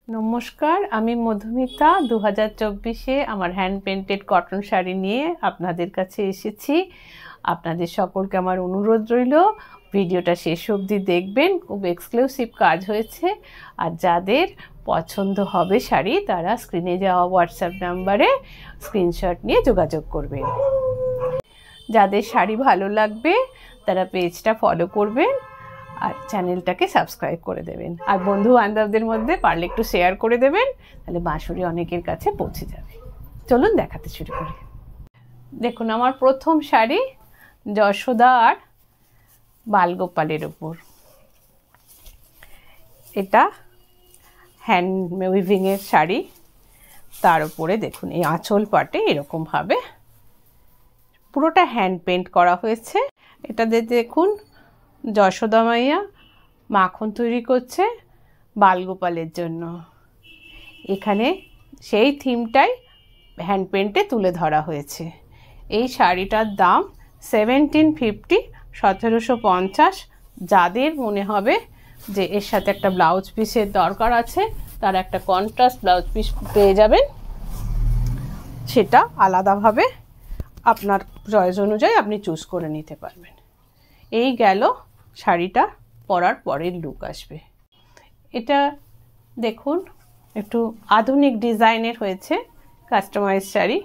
নমস্কার, আমি মধুমিতা 2024-এ আমার হ্যান্ড পেন্টেড কটন শাড়ি নিয়ে আপনাদের কাছে এসেছি। আপনাদের সকলকে আমার অনুরোধ রইল ভিডিওটা শেষ অবধি দেখবেন। খুব এক্সক্লুসিভ কাজ হয়েছে। আর যাদের পছন্দ হবে শাড়ি তারা স্ক্রিনে যাওয়া হোয়াটসঅ্যাপ নাম্বারে স্ক্রিনশট নিয়ে যোগাযোগ করবেন। যাদের শাড়ি ভালো লাগবে তারা পেজটা ফলো করবেন আর চ্যানেলটাকে সাবস্ক্রাইব করে দেবেন। আর বন্ধু বান্ধবদের মধ্যে পারলে একটু শেয়ার করে দেবেন, তাহলে বাঁশুড়ি অনেকের কাছে পৌঁছে যাবে। চলুন দেখাতে শুরু করি। দেখুন, আমার প্রথম শাড়ি যশোদা আর বালগোপালের ওপর। এটা হ্যান্ড উইভিংয়ের শাড়ি। তার উপরে দেখুন এই আঁচল পাটে এরকমভাবে পুরোটা হ্যান্ড পেন্ট করা হয়েছে। এটাতে দেখুন যশোদা মাইয়া মাখন তৈরি করছে বালগোপালের জন্য। এখানে সেই থিমটাই হ্যান্ড পেন্টে তুলে ধরা হয়েছে। এই শাড়িটার দাম 1750, 1750। যাদের মনে হবে যে এর সাথে একটা ব্লাউজ পিসের দরকার আছে তারা একটা কন্ট্রাস্ট ব্লাউজ পিস পেয়ে যাবেন, সেটা আলাদাভাবে আপনার চয়েস অনুযায়ী আপনি চুজ করে নিতে পারবেন। এই গেল শাড়িটা পরার পরের লুক আসবে। এটা দেখুন একটু আধুনিক ডিজাইনের হয়েছে, কাস্টমাইজ শাড়ি।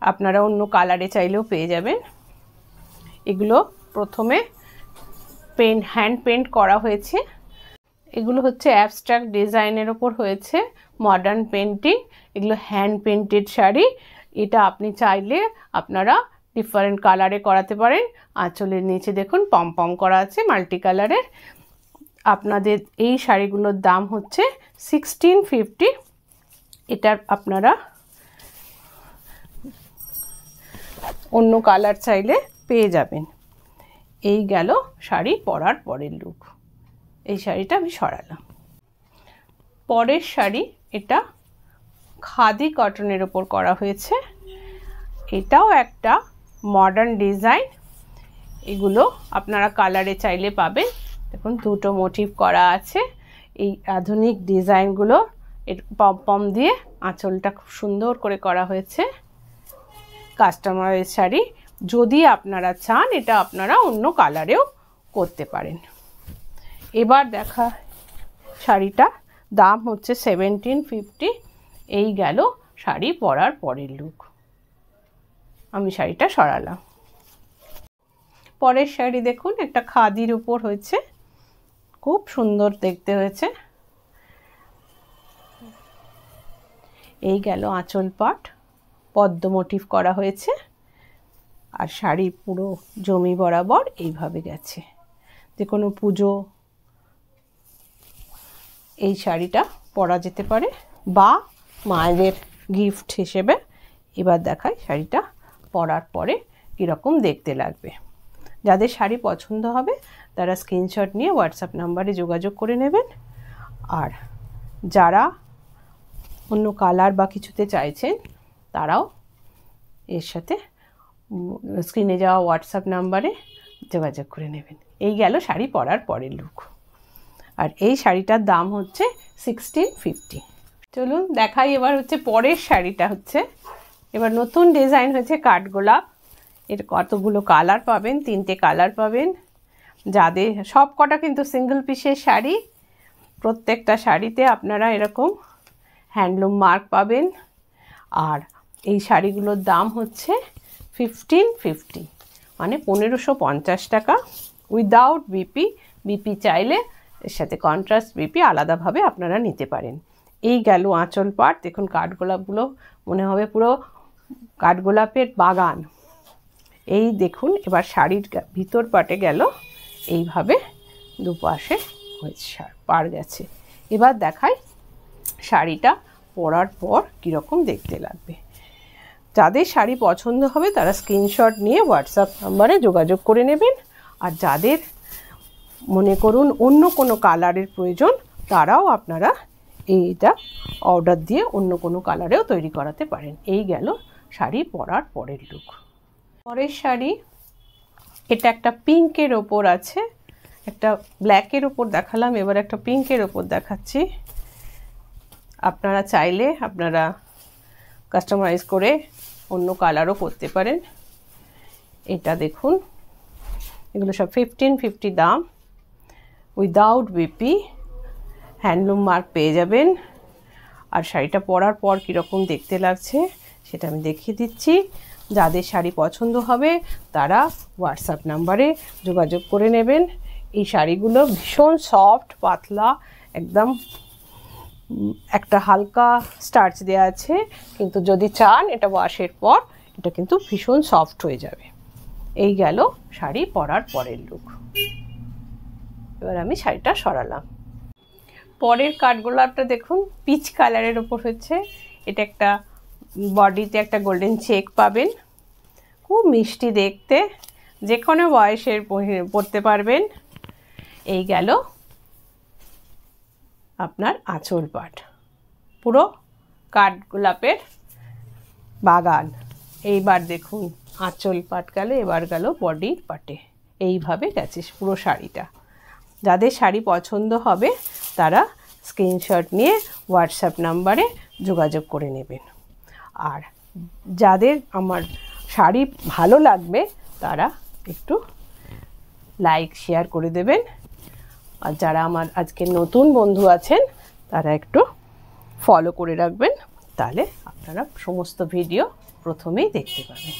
আপনারা অন্য কালারে চাইলেও পেয়ে যাবেন। এগুলো প্রথমে হ্যান্ড পেন্ট করা হয়েছে। এগুলো হচ্ছে অ্যাবস্ট্রাক্ট ডিজাইনের ওপর হয়েছে, মডার্ন পেন্টিং। এগুলো হ্যান্ড পেন্টেড শাড়ি। এটা আপনি চাইলে আপনারা ডিফারেন্ট কালারে করাতে পারেন। আঁচলের নিচে দেখুন পম পম করা আছে মাল্টি কালারের। আপনাদের এই শাড়িগুলোর দাম হচ্ছে 1650। এটার আপনারা অন্য কালার চাইলে পেয়ে যাবেন। এই গেল শাড়ি পরার পরের লুক। এই শাড়িটা আমি সরালাম। পরের শাড়ি এটা খাদি কটনের ওপর করা হয়েছে। এটাও একটা মডার্ন ডিজাইন। এগুলো আপনারা কালারে চাইলে পাবেন। দেখুন দুটো মোটিভ করা আছে। এই আধুনিক ডিজাইনগুলো এর পম পম দিয়ে আঁচলটা খুব সুন্দর করে করা হয়েছে। কাস্টমাইজ শাড়ি। যদি আপনারা চান এটা আপনারা অন্য কালারেও করতে পারেন। এবার দেখা শাড়িটা দাম হচ্ছে 1750। এই গেল শাড়ি পরার পরের লুক। আমি শাড়িটা সরালাম। পরের শাড়ি দেখুন একটা খাদির উপর হয়েছে, খুব সুন্দর দেখতে হয়েছে। এই গেল আঁচল পাট, পদ্ম মোটিভ করা হয়েছে। আর শাড়ি পুরো জমি বরাবর এইভাবে গেছে। যে কোনো পুজো এই শাড়িটা পরা যেতে পারে বা মায়েদের গিফট হিসেবে। এবার দেখাই শাড়িটা পরার পরে কীরকম দেখতে লাগবে। যাদের শাড়ি পছন্দ হবে তারা স্ক্রিনশট নিয়ে হোয়াটসঅ্যাপ নাম্বারে যোগাযোগ করে নেবেন। আর যারা অন্য কালার বা কিছুতে চাইছেন তারাও এর সাথে স্ক্রিনে যাওয়া হোয়াটসঅ্যাপ নাম্বারে যোগাযোগ করে নেবেন। এই গেল শাড়ি পরার পরের লুক। আর এই শাড়িটার দাম হচ্ছে 1650। চলুন দেখাই এবার হচ্ছে পরের শাড়িটা। হচ্ছে এবার নতুন ডিজাইন হয়েছে কাঠগোলাপ। এর কতগুলো কালার পাবেন, 3টে কালার পাবেন। যাদের সব কটা কিন্তু সিঙ্গেল পিসের শাড়ি। প্রত্যেকটা শাড়িতে আপনারা এরকম হ্যান্ডলুম মার্ক পাবেন। আর এই শাড়িগুলোর দাম হচ্ছে 1550, মানে 1550 টাকা উইদাউট বিপি। বিপি চাইলে এর সাথে কন্ট্রাস্ট বিপি আলাদাভাবে আপনারা নিতে পারেন। এই গেল আঁচল পাট। দেখুন কাঠগোলাপগুলো মনে হবে পুরো কাঠগোলাপের বাগান। এই দেখুন এবার শাড়ির ভিতর পাটে গেল এইভাবে দুপাশে হয়েছে পার গেছে। এবার দেখাই শাড়িটা পরার পর কীরকম দেখতে লাগবে। যাদের শাড়ি পছন্দ হবে তারা স্ক্রিনশট নিয়ে হোয়াটসঅ্যাপ নাম্বারে যোগাযোগ করে নেবেন। আর যাদের মনে করুন অন্য কোনো কালারের প্রয়োজন তারাও আপনারা এইটা অর্ডার দিয়ে অন্য কোনো কালারেও তৈরি করাতে পারেন। এই গেল শাড়ি পরার পরের লুক। পরের শাড়ি এটা একটা পিঙ্কের ওপর আছে, একটা ব্ল্যাকের ওপর দেখালাম, এবার একটা পিঙ্কের ওপর দেখাচ্ছি। আপনারা চাইলে আপনারা কাস্টমাইজ করে অন্য কালারও করতে পারেন। এটা দেখুন, এগুলো সব 1550 দাম, উইদাউট বিপি, হ্যান্ডলুম মার্ক পেয়ে যাবেন। আর শাড়িটা পরার পর কীরকম দেখতে লাগছে সেটা আমি দেখিয়ে দিচ্ছি। যাদের শাড়ি পছন্দ হবে তারা হোয়াটসঅ্যাপ নাম্বারে যোগাযোগ করে নেবেন। এই শাড়িগুলো ভীষণ সফট, পাতলা, একদম একটা হালকা স্টার্চ দেওয়া আছে, কিন্তু যদি চান এটা ওয়াশের পর এটা কিন্তু ভীষণ সফট হয়ে যাবে। এই গেল শাড়ি পরার পরের লুক। এবার আমি শাড়িটা সরালাম। পরের কাঠগোলাপটা দেখুন, পিচ কালারের ওপর হচ্ছে। এটা একটা বডিতে একটা গোল্ডেন চেক পাবেন, খুব মিষ্টি দেখতে, যে কোনো বয়সের পরতে পারবেন। এই গেল আপনার আঁচল পাট, পুরো কাঠগোলাপের বাগান। এইবার দেখুন আঁচল পাট গেল, এবার গেল বডি পাটে। এইভাবে গেছে পুরো শাড়িটা। যাদের শাড়ি পছন্দ হবে তারা স্ক্রিনশট নিয়ে হোয়াটসঅ্যাপ নাম্বারে যোগাযোগ করে নেবেন। আর যাদের আমার শাড়ি ভালো লাগবে তারা একটু লাইক শেয়ার করে দেবেন। আর যারা আমার আজকে নতুন বন্ধু আছেন তারা একটু ফলো করে রাখবেন, তাহলে আপনারা সমস্ত ভিডিও প্রথমেই দেখতে পাবেন।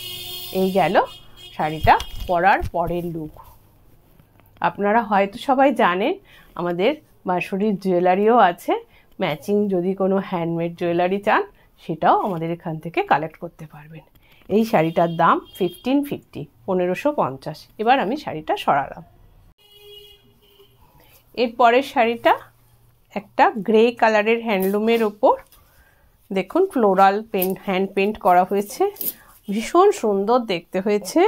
এই গেল শাড়িটা পরার পরের লুক। আপনারা হয়তো সবাই জানেন আমাদের বাঁশরীর জুয়েলারিও আছে। ম্যাচিং যদি কোনো হ্যান্ডমেড জুয়েলারি চান সেটাও আমাদের এখান থেকে কালেক্ট করতে পারবেন। এই শাড়িটার দাম 1550, 1550। এবার আমি শাড়িটা সরালাম। এর পরের শাড়িটা একটা গ্রে কালারের হ্যান্ডলুমের ওপর দেখুন ফ্লোরাল পেন্ট, হ্যান্ড পেন্ট করা হয়েছে, ভীষণ সুন্দর দেখতে হয়েছে।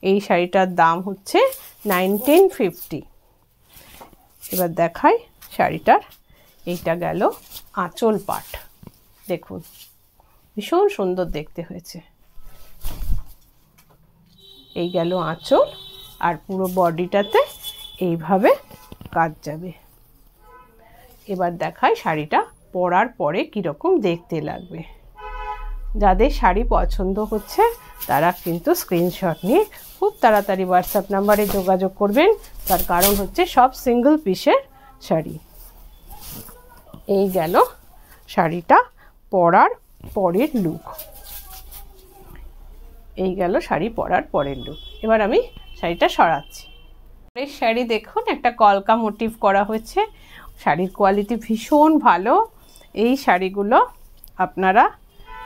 এই শাড়িটার দাম হচ্ছে 1950। এবার দেখাই শাড়িটার, এইটা গেল আঁচল পাট, দেখুন ভীষণ সুন্দর দেখতে হয়েছে। এই গেল আঁচল, আর পুরো বডিটাতে এইভাবে কাজ যাবে। এবার দেখাই শাড়িটা পরার পরে কীরকম দেখতে লাগবে। যাদের শাড়ি পছন্দ হচ্ছে তারা কিন্তু স্ক্রিনশট নিয়ে খুব তাড়াতাড়ি হোয়াটসঅ্যাপ নাম্বারে যোগাযোগ করবেন, তার কারণ হচ্ছে সব সিঙ্গেল পিসের শাড়ি। এই গেল শাড়িটা পরার পরের লুক। এই গেল শাড়ি পরার পরের লুক। এবার আমি শাড়িটা সরাচ্ছি। পরের শাড়ি দেখুন, একটা কলকা মোটিভ করা হয়েছে, শাড়ির কোয়ালিটি ভীষণ ভালো। এই শাড়িগুলো আপনারা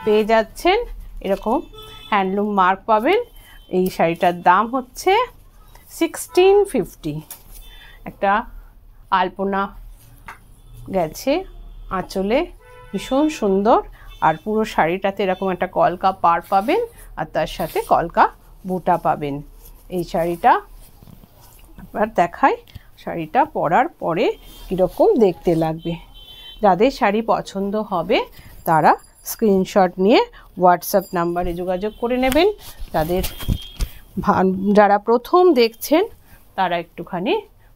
পেয়ে যাচ্ছেন, এরকম হ্যান্ডলুম মার্ক পাবেন। এই শাড়িটার দাম হচ্ছে 1650। একটা আলপনা গেছে আঁচলে, ভীষণ সুন্দর। আর পুরো শাড়িটাতে এরকম একটা কলকা পাড় পাবেন, আর তার সাথে কলকা বুটা পাবেন। এই শাড়িটা আবার দেখাই, শাড়িটা পরার পরে কীরকম দেখতে লাগবে। যাদের শাড়ি পছন্দ হবে তারা স্ক্রিনশট নিয়ে হোয়াটসঅ্যাপ নাম্বারে যোগাযোগ করে নেবেন। যারা প্রথম দেখছেন তারা একটুখানি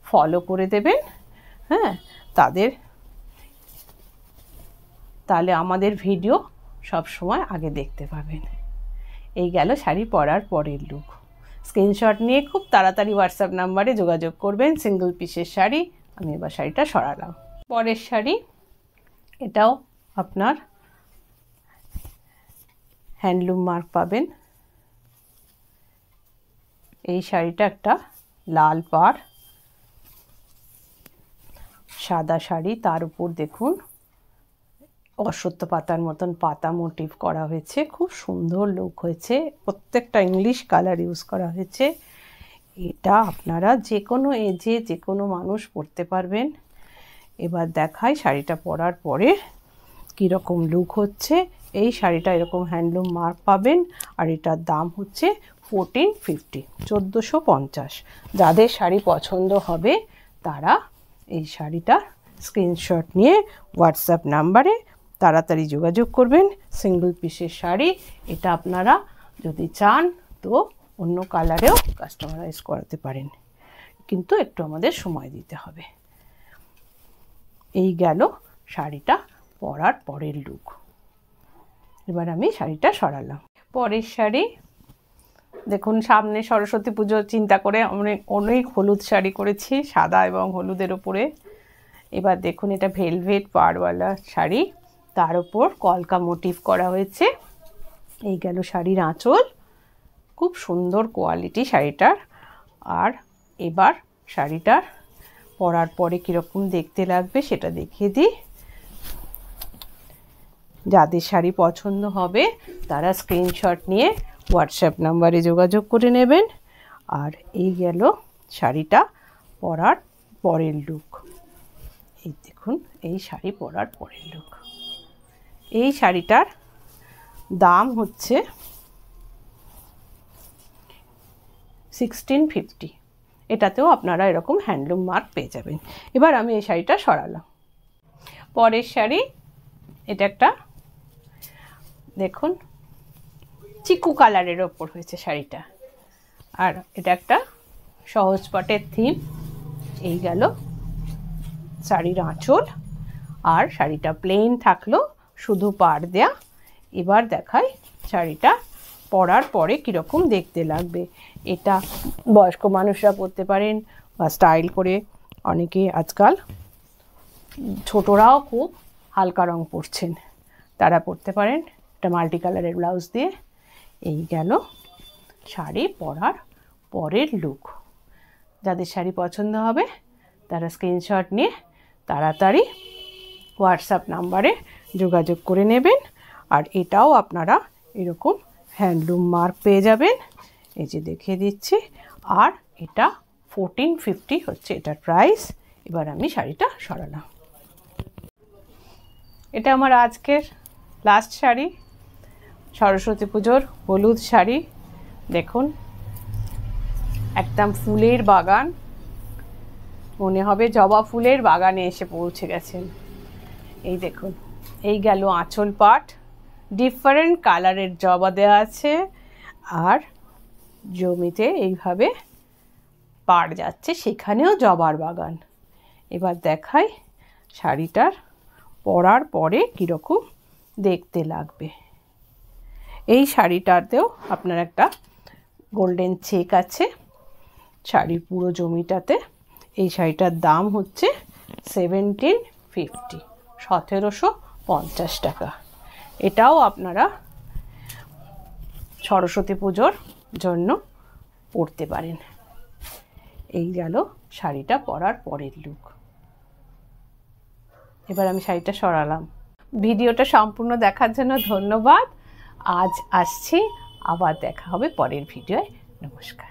ফলো করে দেবেন, হ্যাঁ, তাহলে আমাদের ভিডিও সব সময় আগে দেখতে পাবেন। এই গেল শাড়ি পরার পরের লুক। স্ক্রিনশট নিয়ে খুব তাড়াতাড়ি হোয়াটসঅ্যাপ নাম্বারে যোগাযোগ করবেন। সিঙ্গেল পিসের শাড়ি। আমি এবার শাড়িটা সরালাম। পরের শাড়ি, এটাও আপনার হ্যান্ডলুম মার্ক পাবেন। এই শাড়িটা একটা লাল পাড় সাদা শাড়ি, তার উপর দেখুন অশ্বত্থ পাতার মতন পাতা মোটিভ করা হয়েছে, খুব সুন্দর লুক হয়েছে। প্রত্যেকটা ইংলিশ কালার ইউজ করা হয়েছে। এটা আপনারা যে কোনো এজে যে কোনো মানুষ পরতে পারবেন। এবার দেখাই শাড়িটা পরার পরে কীরকম লুক হচ্ছে। এই শাড়িটা এরকম হ্যান্ডলুম মার্ক পাবেন, আর এটার দাম হচ্ছে 1450, 1450। যাদের শাড়ি পছন্দ হবে তারা এই শাড়িটার স্ক্রিনশট নিয়ে হোয়াটসঅ্যাপ নাম্বারে তাড়াতাড়ি যোগাযোগ করবেন। সিঙ্গেল পিসের শাড়ি। এটা আপনারা যদি চান তো অন্য কালারেও কাস্টমাইজ করাতে পারেন, কিন্তু একটু আমাদের সময় দিতে হবে। এই গেল শাড়িটা পরার পরের লুক। এবার আমি শাড়িটা সরালাম। পরের শাড়ি দেখুন, সামনে সরস্বতী পুজো চিন্তা করে অনেক হলুদ শাড়ি করেছি, সাদা এবং হলুদের ওপরে। এবার দেখুন, এটা ভেলভেট পাড়ওয়ালা শাড়ি, তার উপর কলকা মোটিভ করা হয়েছে। এই গেল শাড়ির আঁচল, খুব সুন্দর কোয়ালিটি শাড়িটার। আর এবার শাড়িটার পরার পরে কীরকম দেখতে লাগবে সেটা দেখিয়ে দিই। যাদের শাড়ি পছন্দ হবে তারা স্ক্রিনশট নিয়ে হোয়াটসঅ্যাপ নাম্বারে যোগাযোগ করে নেবেন। আর এই গেল শাড়িটা পরার পরের লুক। এই দেখুন, এই শাড়ি পরার পরের লুক। এই শাড়িটার দাম হচ্ছে 1650। এটাতেও আপনারা এরকম হ্যান্ডলুম মার্ক পেয়ে যাবেন। এবার আমি এই শাড়িটা সরালাম। পরের শাড়ি, এটা একটা দেখুন চিকু কালারের ওপর হয়েছে শাড়িটা। আর এটা একটা সহজ পাটের থিম। এই গেল শাড়ির আঁচল। আর শাড়িটা প্লেন থাকলো, শুধু পাড় দেয়া। এবার দেখাই শাড়িটা পরার পরে কীরকম দেখতে লাগবে। এটা বয়স্ক মানুষরা পরতে পারেন বা স্টাইল করে অনেকে আজকাল ছোটরাও খুব হালকা রং পরছেন, তারা পরতে পারেন। এটা মাল্টি কালারের ব্লাউজ দিয়ে। এই গেল শাড়ি পরার পরের লুক। যাদের শাড়ি পছন্দ হবে তারা স্ক্রিনশট নিয়ে তাড়াতাড়ি হোয়াটসঅ্যাপ নাম্বারে যোগাযোগ করে নেবেন। আর এটাও আপনারা এরকম হ্যান্ডলুম মার্ক পেয়ে যাবেন, এই যে দেখিয়ে দিচ্ছি। আর এটা 1450 হচ্ছে এটার প্রাইস। এবার আমি শাড়িটা সরালাম। এটা আমার আজকের লাস্ট শাড়ি, সরস্বতী পুজোর হলুদ শাড়ি। দেখুন, একদম ফুলের বাগান, মনে হবে জবা ফুলের বাগানে এসে পৌঁছে গেছেন। এই দেখুন, এই গেল আঁচল পাট, ডিফারেন্ট কালারের জবা দেওয়া আছে। আর জমিতে এইভাবে পাড় যাচ্ছে, সেখানেও জবার বাগান। এবার দেখাই শাড়িটার পরার পরে কীরকম দেখতে লাগবে। এই শাড়িটাতেও আপনার একটা গোল্ডেন চেক আছে শাড়ির পুরো জমিটাতে। এই শাড়িটার দাম হচ্ছে 1750, 1750 টাকা। এটাও আপনারা সরস্বতী পুজোর জন্য পরতে পারেন। এই গেল শাড়িটা পরার পরের লুক। এবার আমি শাড়িটা সরালাম। ভিডিওটা সম্পূর্ণ দেখার জন্য ধন্যবাদ। আজ আসছি, আবার দেখা হবে পরের ভিডিওয়। নমস্কার।